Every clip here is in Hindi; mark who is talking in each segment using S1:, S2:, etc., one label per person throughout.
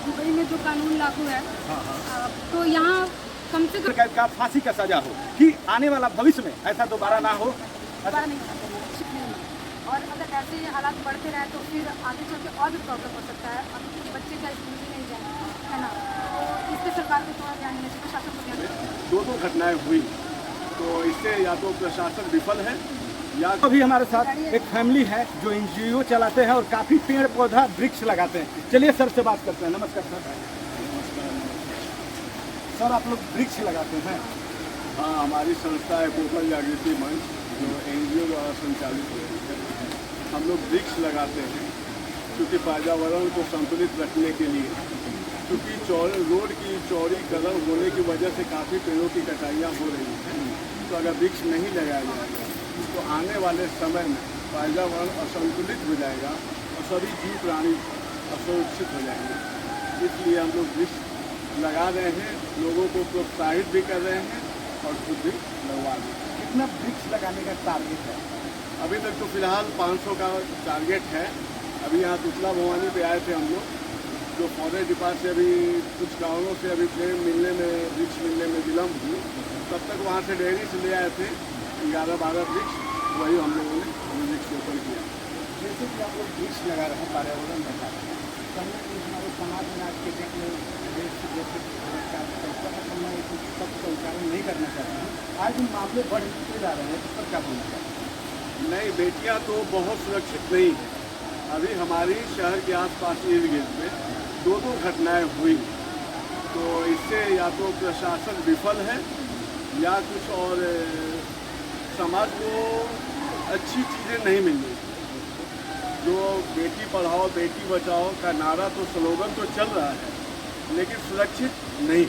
S1: दुबई में जो कानून लागू है,
S2: हाँ हाँ,
S1: तो यहाँ कम से कम
S2: कैद का फांसी का सजा हो कि आने वाला भविष्य में ऐसा दोबारा ना हो।
S1: दोबारा नहीं करना चाहिए, शिफ्ट नहीं होना। और अगर ऐसे ही हालात बढ़ते रहे तो फिर आगे चल के और भी प्रॉब्लम हो सकता है। अब बच्चे क्या स्कूल भी नहीं जाए, है ना, तो इस पर सरकार को थोड़ा ध्यान देना चाहिए, प्रशासन को ध्यान देना चाहिए।
S3: दो घटनाएं हुई, तो इससे या तो प्रशासन विफल है या
S2: अभी हमारे साथ एक फैमिली है जो एनजीओ चलाते हैं और काफी पेड़ पौधा वृक्ष लगाते हैं। चलिए सर से बात करते हैं। नमस्कार सर। सर आप लोग वृक्ष लगाते हैं?
S3: हाँ, हमारी संस्था है कोपल जागृति मंच, जो एनजीओ द्वारा संचालित है। हम लोग वृक्ष लगाते हैं क्योंकि पर्यावरण को संतुलित रखने के लिए, क्योंकि रोड की चौड़ीकरण होने की वजह से काफ़ी पेड़ों की कटाइयाँ हो रही हैं। तो अगर वृक्ष नहीं लगाया जाएगा तो आने वाले समय में पर्यावरण असंतुलित हो जाएगा और सभी जीव प्राणी असुरक्षित हो जाएंगे। इसलिए हम लोग वृक्ष लगा रहे हैं, लोगों को प्रोत्साहित भी कर रहे हैं और खुद भी लगवा रहे हैं।
S2: कितना वृक्ष लगाने का टारगेट है?
S3: अभी तक तो फिलहाल 500 का टारगेट है। अभी यहाँ तुतला भवानी पे आए थे हम लोग, जो फॉरेस्ट डिपार्टमेंट से अभी कुछ कारणों से अभी पेड़ मिलने में, वृक्ष मिलने में विलम्ब हुई, तब तक वहाँ से डेयरी से ले आए थे 11-12 वृक्ष, वही हम लोगों ने वृक्ष रोपण किया।
S2: जैसे कि आप लोग वृक्ष लगा रहे हैं, पर्यावरण बचा रहे हैं, कहीं ना कहीं हमारे समाज में आज के डेट में सबका उच्चारण नहीं करना चाहते हैं। आज इन मामले बढ़ते जा रहे हैं, तो पर क्या बोलना चाहते हैं?
S3: नहीं, बेटियां तो बहुत सुरक्षित नहीं है। अभी हमारी शहर के आसपास इर्द गिर्द में दो घटनाएं हुई, तो इससे या तो प्रशासन विफल है या कुछ और समाज को अच्छी चीज़ें नहीं मिल रही। जो बेटी पढ़ाओ बेटी बचाओ का नारा तो स्लोगन तो चल रहा है, लेकिन सुरक्षित नहीं।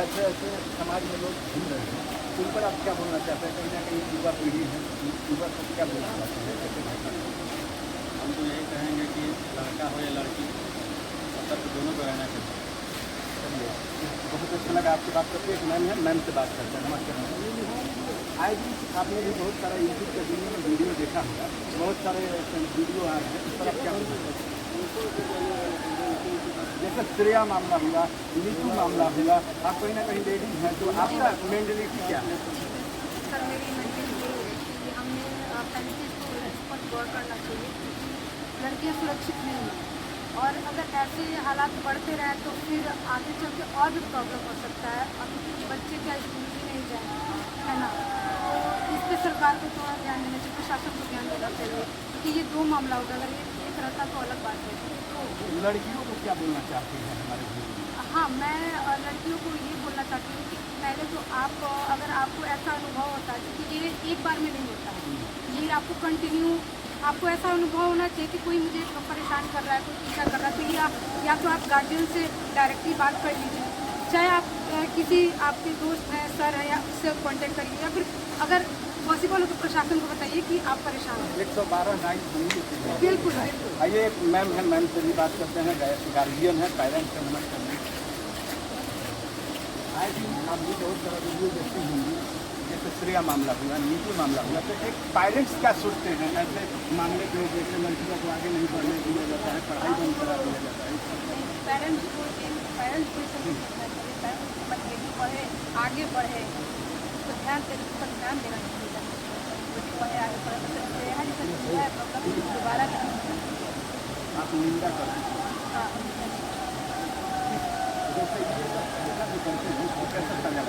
S2: ऐसे ऐसे समाज में लोग घूम रहे हैं, उन पर आप क्या बोलना चाहते हैं? कहीं ना कहीं युवा पीढ़ी है, युवा को क्या बोलना चाहते हैं?
S4: हम तो यही कहेंगे कि लड़का हो या लड़की, सतर्क दोनों को रहना चाहिए।
S2: बहुत अच्छा लगा आपसे बात करके। एक मैम है, मैम से बात करते हैं। नमस्कार। आज आपने भी बहुत सारा यूट्यूब के दुनिया में वीडियो देखा होगा, बहुत सारे वीडियो आ रहे हैं, इस पर आप क्या बोलना चाहते हैं? जैसे श्रेया मामला हुआ, नीतू मामला हुआ, आप कहीं ना कहीं लेडीज हैं, तो आपका मेंटलिटी क्या है?
S1: सर मेरी मेंटलिटी ये है कि हमने फैमिली को गौर करना चाहिए, क्योंकि लड़कियाँ सुरक्षित नहीं हैं। और अगर ऐसे हालात बढ़ते रहे तो फिर आगे चल के और भी प्रॉब्लम हो सकता है। अब बच्चे क्या स्कूल भी नहीं जाए, है ना, तो इस पर सरकार को थोड़ा ध्यान देना चाहिए, प्रशासन को ध्यान देना चाहिए, क्योंकि ये दो मामला होगा। अगर एक रहता तो अलग बात है।
S2: तो लड़कियों को क्या बोलना चाहते हैं हमारे वीडियो में?
S1: हाँ, मैं लड़कियों को ये बोलना चाहती हूँ कि पहले तो आप अगर आपको ऐसा अनुभव होता है, क्योंकि ये एक बार में नहीं होता है, ये आपको कंटिन्यू, आपको ऐसा अनुभव होना चाहिए कि कोई मुझे परेशान कर रहा है, कोई पीछा कर रहा है, तो ये या तो आप गार्जियन से डायरेक्टली बात कर लीजिए, चाहे आप किसी आपके दोस्त हैं, सर है, या उससे कॉन्टेक्ट करिए, या फिर अगर पॉसिबल हो तो प्रशासन को बताइए कि आप परेशान हैं।
S2: 112 नाइन
S1: बिल्कुल बिल्कुल।
S2: आइए एक मैम है, मैम से भी बात करते हैं, गार्जियन है, पेरेंट्स से नमस्कार। आज आप भी बहुत सारा वीडियो देखती होंगी, जैसे श्रेया मामला हुआ, नीतू मामला हुआ, तो एक पेरेंट्स क्या सोचते हैं ऐसे मामले में? जैसे लड़कियों को आगे नहीं बढ़ने दिया जाता है, पढ़ाई बंद करा दिया जाता है।
S1: पेरेंट्स को बेटी पढ़े, आगे बढ़े, तो ध्यान देना चाहिए। बेटी पढ़े, आगे बढ़े, यहाँ जैसे है प्रॉब्लम दोबारा
S2: आप निंदा करें।
S1: हाँ,
S2: जैसे ये सब जो करते हैं, वो कैसे सजा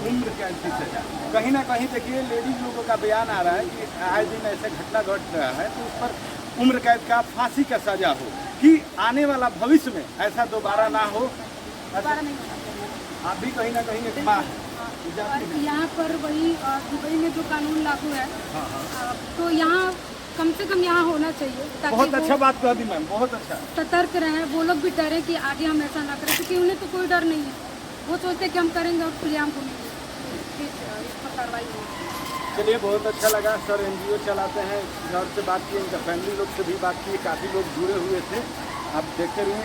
S2: उम्र कैद की सजा? कहीं ना कहीं देखिए लेडीज लोगों का बयान आ रहा है कि आए दिन ऐसे घटना घट रहा है, तो उस पर उम्र कैद का फांसी का सजा हो कि आने वाला भविष्य में ऐसा दोबारा ना हो।
S1: दोबारा नहीं होना चाहिए।
S2: आप भी कहीं ना कहीं एक माँ है।
S1: और यहाँ पर वही दुबई में जो कानून लागू है, तो यहाँ कम से कम यहाँ होना चाहिए, ताकि
S2: बहुत अच्छा बात कह दी मैम, बहुत अच्छा।
S1: सतर्क रहें, वो लोग भी डरे कि आगे हम ऐसा ना करें, क्योंकि उन्हें तो कोई डर नहीं है। वो सोचते कि हम करेंगे और खुलेआम को इस पर कार्रवाई होगी।
S2: चलिए बहुत अच्छा लगा। सर एनजीओ चलाते हैं, घर से बात की, इनका फैमिली लोग से भी बात की, काफ़ी लोग जुड़े हुए थे। आप देखते रहिए।